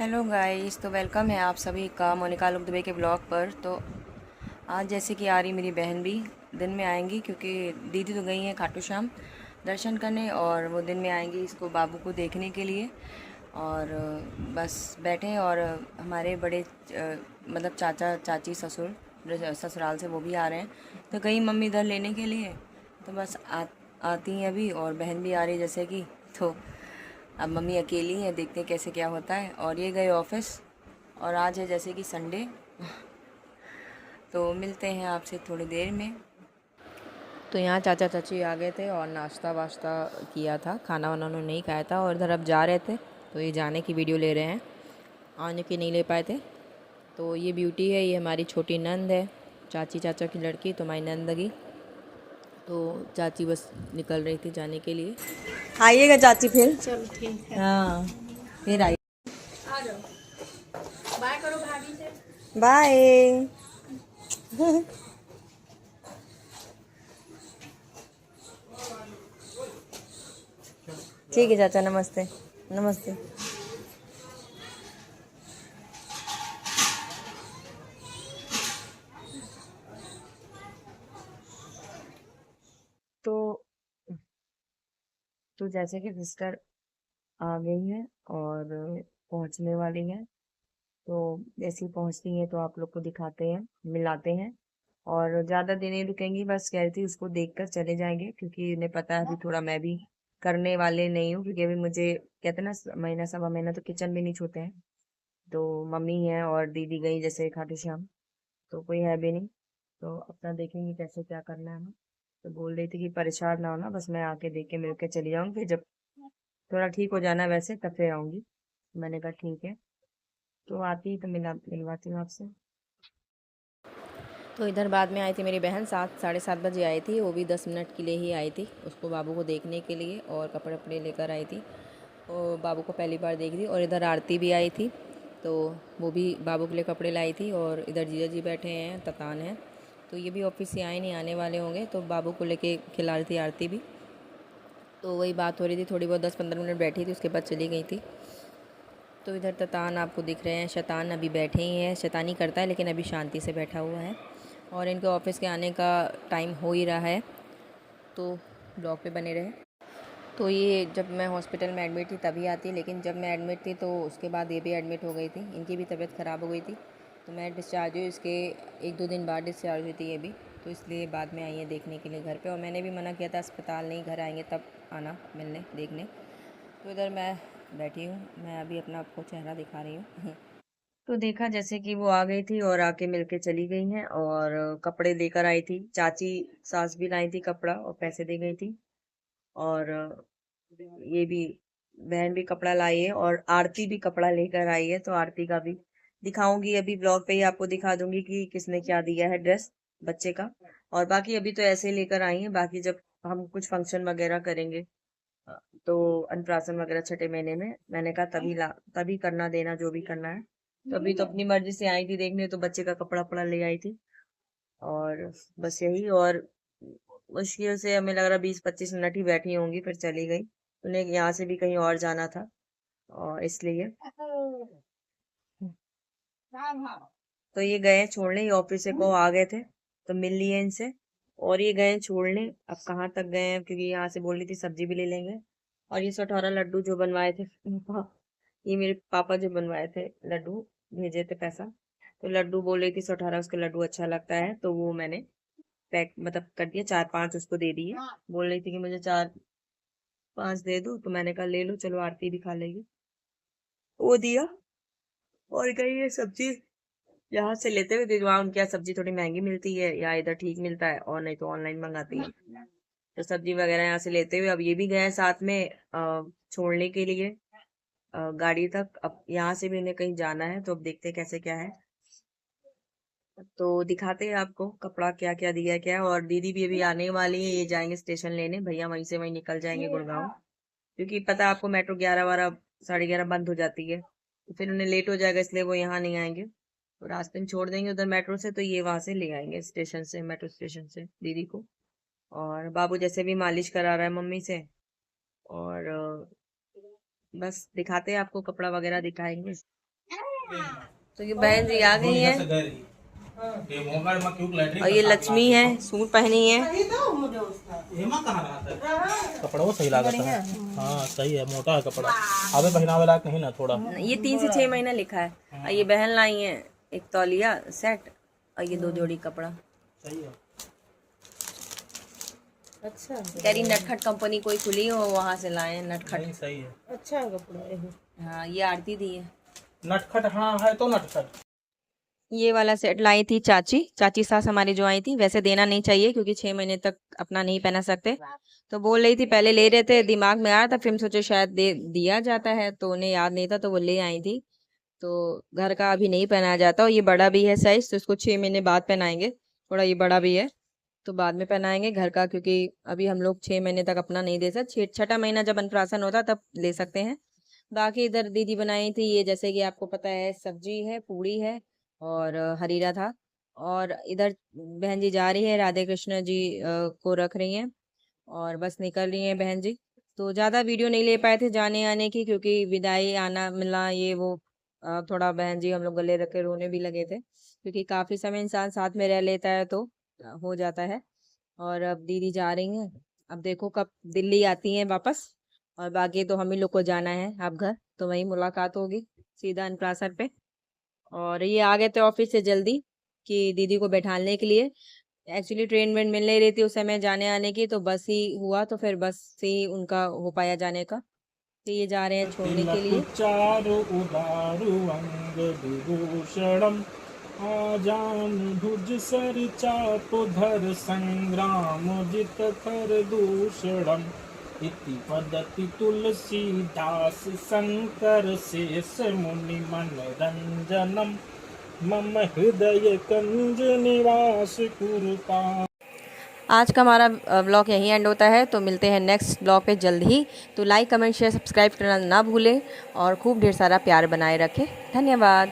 Hello guys, तो welcome है आप सभी का मोनिका लुक दुबे के ब्लॉग पर। तो आज जैसे कि आ रही मेरी बहन भी दिन में आएंगी, क्योंकि दीदी तो गई हैं खाटू श्याम दर्शन करने, और वो दिन में आएंगी इसको बाबू को देखने के लिए। और बस बैठे हैं। और हमारे बड़े मतलब चाचा चाची ससुर ससुराल से वो भी आ रहे हैं, तो गई मम्मी इधर लेने के लिए। तो बस आती हैं अभी, और बहन भी आ रही है जैसे कि। तो अब मम्मी अकेली हैं, देखते हैं कैसे क्या होता है। और ये गए ऑफिस, और आज है जैसे कि संडे। तो मिलते हैं आपसे थोड़ी देर में। तो यहाँ चाचा चाची आ गए थे और नाश्ता वाश्ता किया था, खाना वाना उन्होंने नहीं खाया था, और इधर अब जा रहे थे। तो ये जाने की वीडियो ले रहे हैं, आने की नहीं ले पाए थे। तो ये ब्यूटी है, ये हमारी छोटी नंद है, चाची चाचा की लड़की, तो हमारी नंदगी। तो चाची बस निकल रही थी जाने के लिए। आइएगा चाची फिर। चल ठीक है। हाँ, फिर आइए। आ जाओ, बाय करो भाभी से। बाय। ठीक है चाचा, नमस्ते। नमस्ते। तो जैसे कि सिस्टर आ गई है और पहुंचने वाली है। तो जैसे ही पहुंचती है तो आप लोग को दिखाते हैं, मिलाते हैं। और ज्यादा दिन नहीं रुकेंगी, बस कह रही थी उसको देखकर चले जाएंगे, क्योंकि उन्हें पता है अभी थोड़ा मैं भी करने वाले नहीं हूँ, क्योंकि अभी मुझे कहते हैं ना, महीना सवा महीना तो किचन भी नहीं छूते हैं। तो मम्मी है और दीदी गई जैसे खाटू श्याम, तो कोई है भी नहीं। तो अपना देखेंगे कैसे क्या करना है हमें। तो बोल रही थी कि परेशान ना होना, बस मैं आके देख के मिल के चली जाऊंगी, फिर जब थोड़ा ठीक हो जाना वैसे तब फिर आऊंगी। मैंने कहा ठीक है। तो आती तो मिलवाती हूँ आपसे। तो इधर बाद में आई थी मेरी बहन, 7 साढ़े 7 बजे आई थी, वो भी 10 मिनट के लिए ही आई थी, उसको बाबू को देखने के लिए, और कपड़े वपड़े लेकर आई थी। और बाबू को पहली बार देख रही। और इधर आरती भी आई थी, तो वो भी बाबू के लिए कपड़े लाई थी। और इधर जीजा जी बैठे हैं, ततान है, तो ये भी ऑफिस से आए नहीं, आने वाले होंगे, तो बाबू को लेके खिला रही थी आरती भी। तो वही बात हो रही थी, थोड़ी बहुत 10-15 मिनट बैठी थी, उसके बाद चली गई थी। तो इधर ततान आपको दिख रहे हैं, शैतान अभी बैठे ही हैं, शैतानी करता है लेकिन अभी शांति से बैठा हुआ है। और इनके ऑफिस के आने का टाइम हो ही रहा है, तो ब्लॉग पे बने रहे। तो ये जब मैं हॉस्पिटल में एडमिट थी तभी आती, लेकिन जब मैं एडमिट थी तो उसके बाद ये भी एडमिट हो गई थी, इनकी भी तबीयत ख़राब हो गई थी। तो मैं डिस्चार्ज हुई, इसके 1-2 दिन बाद डिस्चार्ज हुई थी ये भी। तो इसलिए बाद में आई है देखने के लिए घर पे, और मैंने भी मना किया था अस्पताल नहीं, घर आएंगे तब आना मिलने देखने। तो इधर मैं बैठी हूँ, मैं अभी अपना आपको चेहरा दिखा रही हूँ। तो देखा जैसे कि वो आ गई थी और आके मिलके चली गई हैं, और कपड़े लेकर आई थी चाची, सास भी लाई थी कपड़ा और पैसे दे गई थी। और ये भी बहन भी कपड़ा लाई है, और आरती भी कपड़ा लेकर आई है, तो आरती का भी दिखाऊंगी, अभी ब्लॉग पे ही आपको दिखा दूंगी कि किसने क्या दिया है ड्रेस बच्चे का। और बाकी अभी तो ऐसे ही लेकर आई है, बाकी जब हम कुछ फंक्शन वगैरह करेंगे, अ, तो अनप्राशन वगैरह छठे महीने में, मैंने कहा तभी करना देना जो भी करना है। तो अभी तो अपनी मर्जी से आई थी देखने, तो बच्चे का कपड़ा वपड़ा ले आई थी। और बस यही। और मुश्किल से हमें लग रहा 20-25 मिनट ही बैठी होंगी, फिर चली गई। उन्हें यहाँ से भी कहीं और जाना था, और इसलिए। तो ये गए छोड़ने, ये ऑफिस से को आ गए थे, तो मिल लिए इनसे। और ये गए छोड़ने, अब कहाँ तक गए हैं, क्योंकि यहाँ से बोल रही थी सब्जी भी ले लेंगे। और ये 18 लड्डू जो बनवाए थे, ये मेरे पापा जो बनवाए थे लड्डू, भेजे थे पैसा। तो लड्डू बोल रही थी 18, उसके लड्डू अच्छा लगता है, तो वो मैंने पैक मतलब कर दिया, 4-5 उसको दे दिए। बोल रही थी कि मुझे 4-5 दे दो, तो मैंने कहा ले लो, चलो आरती भी खा लेगी। वो दिया। और कहीं ये सब्जी यहाँ से लेते हुए, वहाँ उनके यहाँ सब्जी थोड़ी महंगी मिलती है, या इधर ठीक मिलता है, और नहीं तो ऑनलाइन मंगाती है। तो सब्जी वगैरह यहाँ से लेते हुए अब ये भी गए साथ में छोड़ने के लिए गाड़ी तक। अब यहाँ से भी उन्हें कहीं जाना है, तो अब देखते हैं कैसे क्या है। तो दिखाते हैं आपको कपड़ा क्या क्या दिया है क्या है। और दीदी भी अभी आने वाली है, ये जाएंगे स्टेशन लेने, भैया वहीं से वहीं निकल जाएंगे गुड़गांव, क्योंकि पता है आपको मेट्रो 11-12 साढ़े 11 बंद हो जाती है, तो फिर उन्हें लेट हो जाएगा, इसलिए वो यहाँ नहीं आएंगे। तो रास्ते में छोड़ देंगे उधर मेट्रो से, तो ये वहां से ले आएंगे स्टेशन से, मेट्रो स्टेशन से दीदी को। और बाबू जैसे भी मालिश करा रहा है मम्मी से। और बस दिखाते हैं आपको, कपड़ा वगैरह दिखाएंगे। तो ये बहन जी आ गई हैं और ये लक्ष्मी है, सूट पहनी है। कपड़ा वो सही लागत है। हाँ सही है, मोटा है कपड़ा, अबे पहनावे लायक नहीं ना थोड़ा। ये 3 से 6 महीना लिखा है। और ये बहन लाई है एक तौलिया सेट और ये 2 जोड़ी कपड़ा। सही है। अच्छा कह रही नटखट कंपनी कोई खुली हो वहाँ से लाए हैं नटखट। नहीं सही है। अच्छा कपड़ा हाँ ये आरती दी है। नटखट हाँ है तो नटखट। ये वाला सेट लाई थी चाची सास हमारी जो आई थी। वैसे देना नहीं चाहिए क्योंकि 6 महीने तक अपना नहीं पहना सकते। तो बोल रही थी पहले ले रहे थे, दिमाग में आया था, फिर सोचे शायद दे दिया जाता है तो उन्हें याद नहीं था तो वो ले आई थी। तो घर का अभी नहीं पहनाया जाता और ये बड़ा भी है साइज, तो इसको 6 महीने बाद पहनाएंगे। थोड़ा ये बड़ा भी है तो बाद में पहनाएंगे घर का, क्योंकि अभी हम लोग 6 महीने तक अपना नहीं दे सकते। 6ठा महीना जब अन्नप्राशन होता तब ले सकते हैं। बाकी इधर दीदी बनाई थी ये, जैसे कि आपको पता है, सब्जी है, पूड़ी है और हरीरा था। और इधर बहन जी जा रही है, राधे कृष्ण जी को रख रही हैं और बस निकल रही हैं बहन जी। तो ज़्यादा वीडियो नहीं ले पाए थे जाने आने की, क्योंकि विदाई आना मिलना ये वो थोड़ा बहन जी हम लोग गले रख के रोने भी लगे थे, क्योंकि काफ़ी समय इंसान साथ में रह लेता है तो हो जाता है। और अब दीदी जा रही हैं, अब देखो कब दिल्ली आती हैं वापस। और बाकी तो हम ही लोग को जाना है अब घर, तो वहीं मुलाकात होगी सीधा अन्नप्राशन पे। और ये आ गए थे ऑफिस से जल्दी कि दीदी को बैठाने के लिए। एक्चुअली ट्रेन वेन मिल नहीं रही थी उस समय जाने आने की, तो बस ही हुआ, तो फिर बस से ही उनका हो पाया जाने का। तो ये जा रहे हैं छोड़ने के लिए। चारु उदारु अंग विभूषणम आजान भुज सर चापु धर संग्राम जित कर दूषणम इति वदति तुलसीदास शंकर शेष मुनि मनरंजनम मम हृदय कंज निवास कुरुता। आज का हमारा ब्लॉग यहीं एंड होता है, तो मिलते हैं नेक्स्ट ब्लॉग पे जल्द ही। तो लाइक कमेंट शेयर सब्सक्राइब करना ना भूलें और खूब ढेर सारा प्यार बनाए रखें। धन्यवाद।